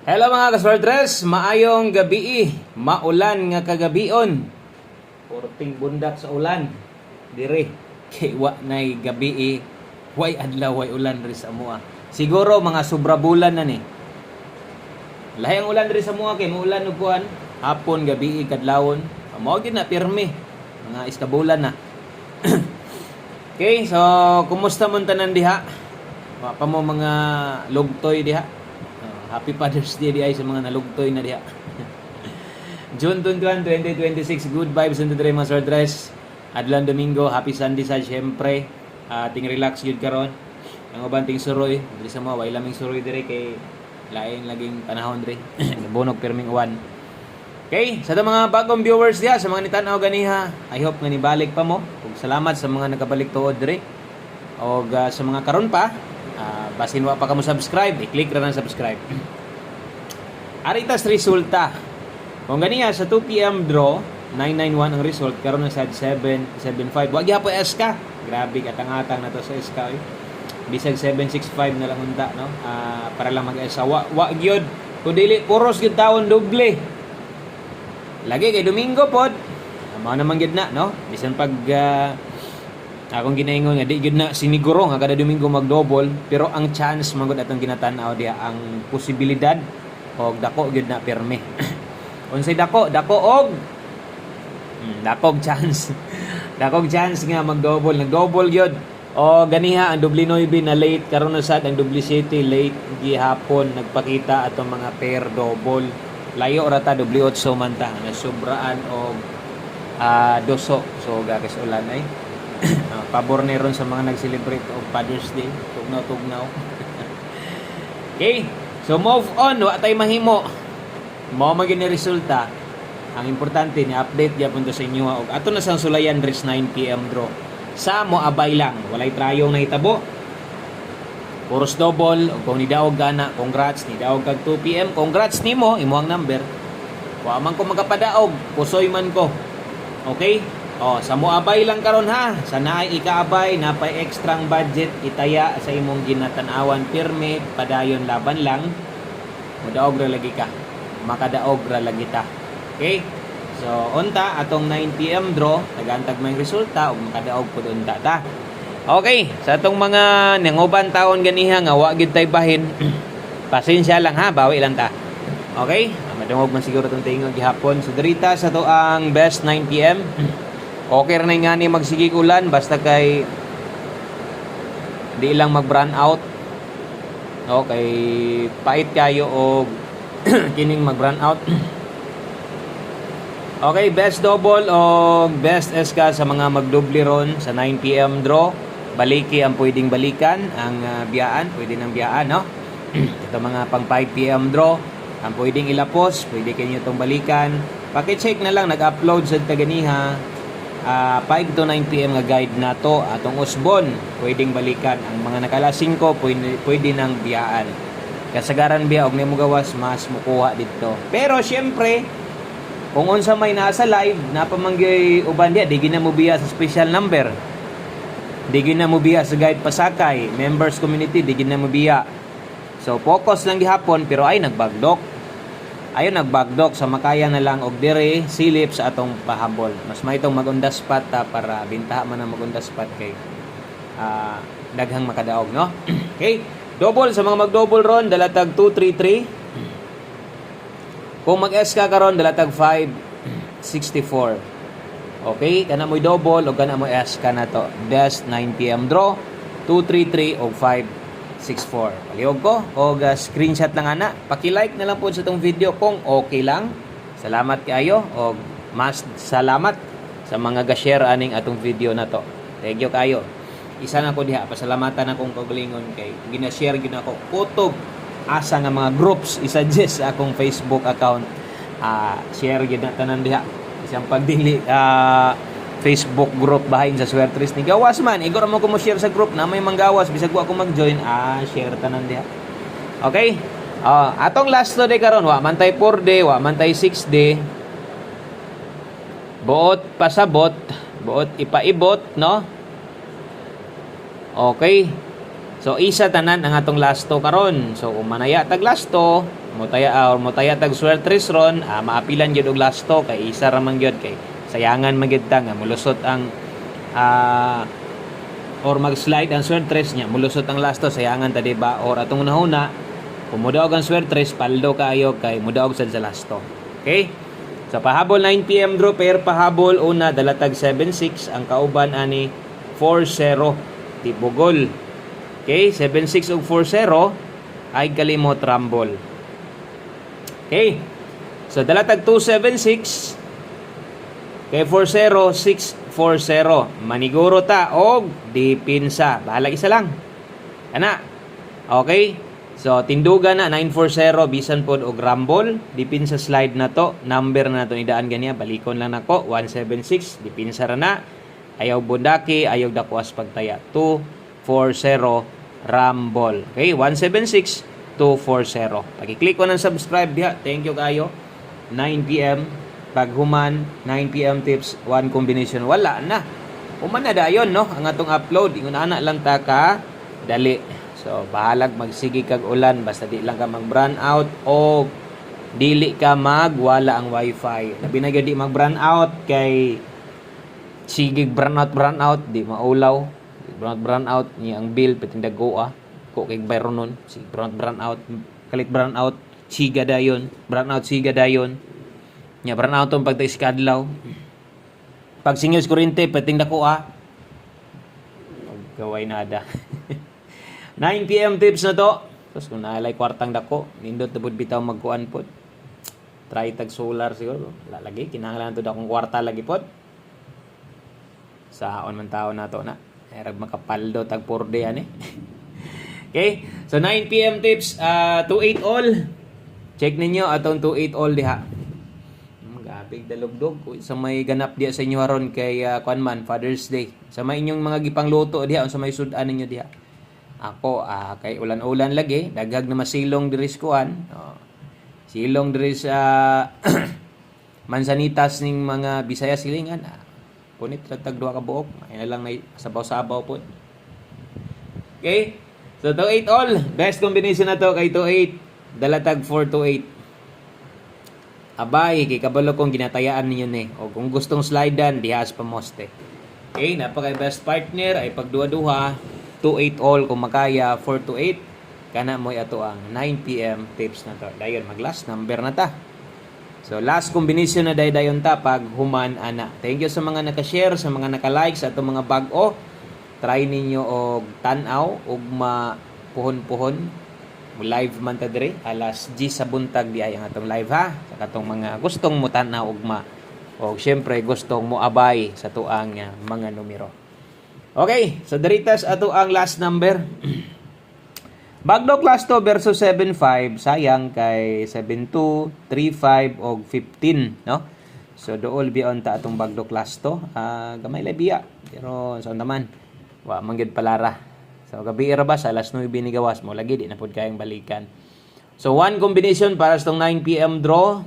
Hello mga kasweltres, maayong gabi, maulan nga kagabion. Porting bundak sa ulan. Dire, kay wa nay gabi, way adlaw way ulan diri sa amoa. Siguro mga sobra bulan na ni. Lahi ang ulan diri sa amoa kay muulan ug kuan, hapon, gabi, kadlawon. Mao gyud na pirmi. Mga iskabulan na. Okay, so kumusta man tanan diha? Wa pa mo mga lugtoy diha. Happy Father's Day ay sa mga nalugtoy na diha. June 21, 2026, good vibes into the mga sweltres. Adlan Domingo, happy Sunday sa syempre. Ting relax yun karon. Ang uban ting suroy, diri sa mga way laming suroy dire kay laing laging panahon dire. Bunog perming uwan. Okay, sa mga bagong viewers diha, sa mga nitan-aw ganiha, I hope nga nibalik pa mo. Ug salamat sa mga nakabalik tuod dire. Og sa mga karon pa, basin wa pa ka mo subscribe, i-click ra ng subscribe. Aritas resulta. Kung ganiya sa 2 PM draw, 991 ang result, karon na sad 775. Wa gyapon SK. Grabe katang-atang na to sa SK. Bisag 765 na lang unta, no? Para lang mag-SK. Wa gyud. Kun dili puros gyud taon doble. Lagi kay Domingo pod. Mao naman gyud na, no? Bisan pag akong ginaingon nga di gyud na siniguro nga kada Domingo mag-double, pero ang chance magud atong ginatan-aw diha, ang posibilidad og dako gyud na pirmi. Unsay dako og dakog chance. Dakog chance nga mag-double, nag-double gyud. O ganiha ang double 9 na late karon na sad, ang double 7 late gihapon nagpakita atong mga pair double. Layo ra ta double 8 man ta na sobraan og doso. So gagas ulan ay pabor ni ron sa mga nag-celebrate of Father's Day. Tugnaw. Okay, so move on. Wa tay mahimo. Mao man gini resulta. Ang importante ni update gyapon to sa inyo og ato na sang sulayan res 9 PM draw. Sa moabay lang, walay trayong nahitabo. Puros double og kung nidaog gana, congrats, nidaog kag 2 PM, congrats nimo, imo ang number. Wa man ko magapadaog, pusoy man ko. Okay? Sa moabay lang karon ha. Sa naay ikaabay, napay extrang budget itaya sa imong ginatan-awan pirmi, padayon laban lang. Mudaog ra lagi ka. Makadaog ra lagi ta. Okay? So, unta atong 9 PM draw, nagantag may resulta ug makadaog pud unta ta. Okay, sa atong mga nanguban taon ganiha nga wa gyud tay bahin. Pasensya lang ha, bawi lang ta. Okay? Madungog man siguro tong tingog gihapon. So, dirita sa to ang best 9 PM. Okay ra na nga ni magsigig ulan basta kay di lang mag-run out. Okay, pait kayo og kining mag-run out. Okay, best double o best SK sa mga magdoble ron sa 9 PM draw. Baliki ang pwedeng balikan, ang biyaan, pwede nang biyaan, no? Ito mga pang 5 PM draw, ang pwedeng ilapos, pwede kayo itong balikan. Paki-check na lang, nag-upload sa taganiha. 5 to 9 PM nga guide na to atong usbon, pwedeng balikan. Ang mga nakalasing ko, pwede nang biyaan. Kasagaran biya, og nimo gawas, mas mukuha dito. Pero syempre, kung unsa may nasa live, napamanggay uban diya, di gina mo biya sa special number. Di gina mo biya sa guide pasakay, members community, di gina mo biya. So focus lang gihapon, pero ay nagbagdok. Ayon nagbagdok sa makaya na lang og dire silip sa atong pahabol. Mas may itong mag-on the spot para bintaha man ang mag-on the spot kay daghang makadaog, no? Okay, double sa mga mag-double ron dalatag 233. Kung mag-SK karon dalatag 564. Okay, kana mo'y double o kana mo'y SK na to. Best 9 PM draw 233 o 564. Palihog ko o screenshot lang ana. Paki-like na lang po sa itong video kung okay lang. Salamat kayo o mas salamat sa mga ga-share aning atong video na to. Thank you kayo. Isa na ko diha, pasalamatan akong kaugalingon kay gina-share gyud ako kutob asa nga mga groups i-suggest sa akong Facebook account. Share gyud na tanan diha. Isang pagdili Facebook group bahin sa Swertres ni gawas man, igor mo ko mo share sa group na may manggawas bisag wa ko mag-join, share tanan diha. Okay? Atong last day karon, wa man tay 4D, wa man tay 6D. Buot pasabot, buot ipaibot, no? Okay. So isa tanan ang atong last karon. So umanaya tag last motaya tag swertres ron, maapilan gyud og lasto kay isa ra man gyud kay sayangan man gyud ta nga mulusot ang or mag-slide ang swertres nya, mulusot ang lasto sayangan ta diba, or atong nahuna kung mudaog ang swertres paldo kaayo kay mudaog sad sa lasto. Okay? So pahabol 9 PM draw, pair pahabol una dalatag 7-6, ang kauban ani 4-0 tibugol. Okay, 7-6 ug 4-0 ay kalimot rumble. Okay. So dalatag 2-7-6 kay 4-0 6-4-0. Maniguro ta og dipinsa. Bahala isa lang. Ana. Okay. So tindugan na 9-4-0 bisan pod og rumble. Dipinsa slide na to. Number na to idaan ganiya. Balikon lang nako 1-7-6 dipinsa ra na. Ayaw bundaki, ayaw dakuas pagtaya. 2-4-0 rumble. Okay, 176-240. Pag-click ko ng subscribe diha. Thank you kayo. 9 PM paghuman, 9 PM tips, one combination. Wala na. Human na dayon no ang atong upload. Ingon ana lang ta ka dali. So bahalag magsigi kag ulan basta di lang ka mag-brown out o dili ka magwala ang wifi. Labi na gyud di mag-brown out kay sige brown out di maulaw. Brown out niya ang bill patindag go ko kay bayron nun si brown out kalit brown out siga dayon nya brown out tong pagta iskadlaw pag singils kurente patindag ko gaway nada. 9 PM tips na to. Tapos kung naalay kwartang dako nindot na pud bitaw magkuan pod try tag solar siguro lalagi kinahanglan to dakong kwarta lagi pod saon man taon nato na erag makapaldo tag 4 day ani. Okay, so 9 PM tips, 2-8 all. Check ninyo atong 2-8 all diha. Magabig dalugdog sa may ganap diha sa inyo haron kay kuan man Father's Day. Sa may inyong mga gipangluto diha sa may sudan ninyo diha. Ako kay ulan-ulan lagi, daghag na masilong diri sa kuan. Silong diri sa mansanitas ning mga Bisaya silingan. Punit tag duha ka buok, ay na lang na sabaw-sabaw po. Okay? So 2-8 all, best combination na to kay 2-8. Dalatag 4-8. Abay kay kabalo kong ginatayaan ninyo ni. O kung gustong slidean, dihas pa moste. Okay, napaka best partner ay pagduha-duha 2-8 all kung makaya 4-8. Kana mo ato ang 9 PM tips na to. Dayon mag last number na ta. So last combination na dayon ta pag human ana. Thank you sa mga naka-share, sa mga naka-like sa atong mga bag-o. Try ninyo og tan-aw og mapuhon-puhon. Mo live man ta dire alas 10 sa buntag di ay ang atong live ha. Sa katong mga gustong mo tan-aw og og syempre gustong mo abay sa tuang mga numero. Okay, so diritas ato ang last number. Bagdo class 2 versus 7-5, sayang kay 7-2, 3-5 o 15, no? So dool beyond ta atong bagdo class 2. Gamay labiya, pero saan naman? Wa man gyud palara. So gabi ra ba sa alas 9 ni gawas mo lagi di na pud kayang balikan. So one combination para sa 9 PM draw,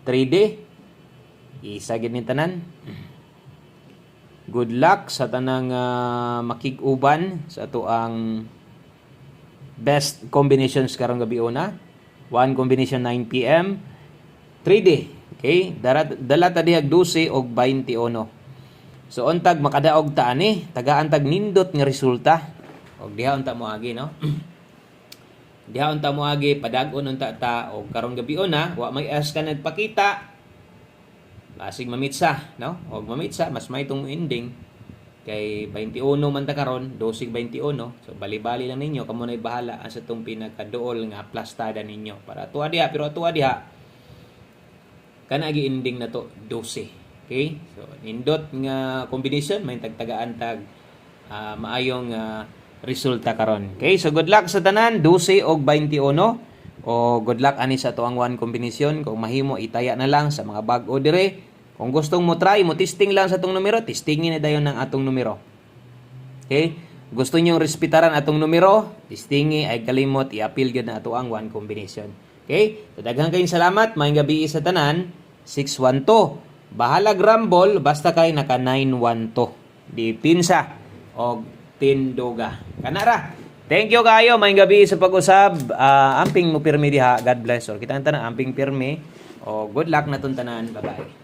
3D. Isa gid ni tanan. Good luck sa tanang makig-uban sa ato ang best combinations karong gabi una. One combination 9 PM 3D. Okay? Dala ta dihag 12 og 21. So untag makadaog ta ani, tagaan tag nindot nga resulta. Og diha unta mo agi no. Diha unta mo agi padag-on unta ta og karong gabi una, wa may as ka nagpakita. Basig mamitsa, no? Og mamitsa mas may tong ending. Kay 21 man ta karon, 12-21. So bali-bali lang ninyo kamo nay bahala sa tong pinakaduol nga plastada ninyo para tuwa diha pero tuwa diha kana gi ending na to 12. Okay? So nindot nga combination may tagtagaan tag maayong resulta karon. Okay? So good luck sa tanan 12 og 21. O good luck ani sa tuang one combination kung mahimo itaya na lang sa mga bag-o dire. Kung gustong mo try, mo testing lang sa atong numero, testingin na dayon ng atong numero. Okay? Gusto niyo respetaran atong numero, testingi ay kalimot i-appeal gyud na ato ang one combination. Okay? So daghang kayong salamat, maayong gabi sa tanan. 612. Bahalag rumble basta kay naka 912. Di pinsa og tindoga. Kanara. Thank you kayo. May gabi sa pag-usab. Amping mo pirmi diha. God bless. Or kita tanan amping pirmi. O good luck na tanan. Bye-bye.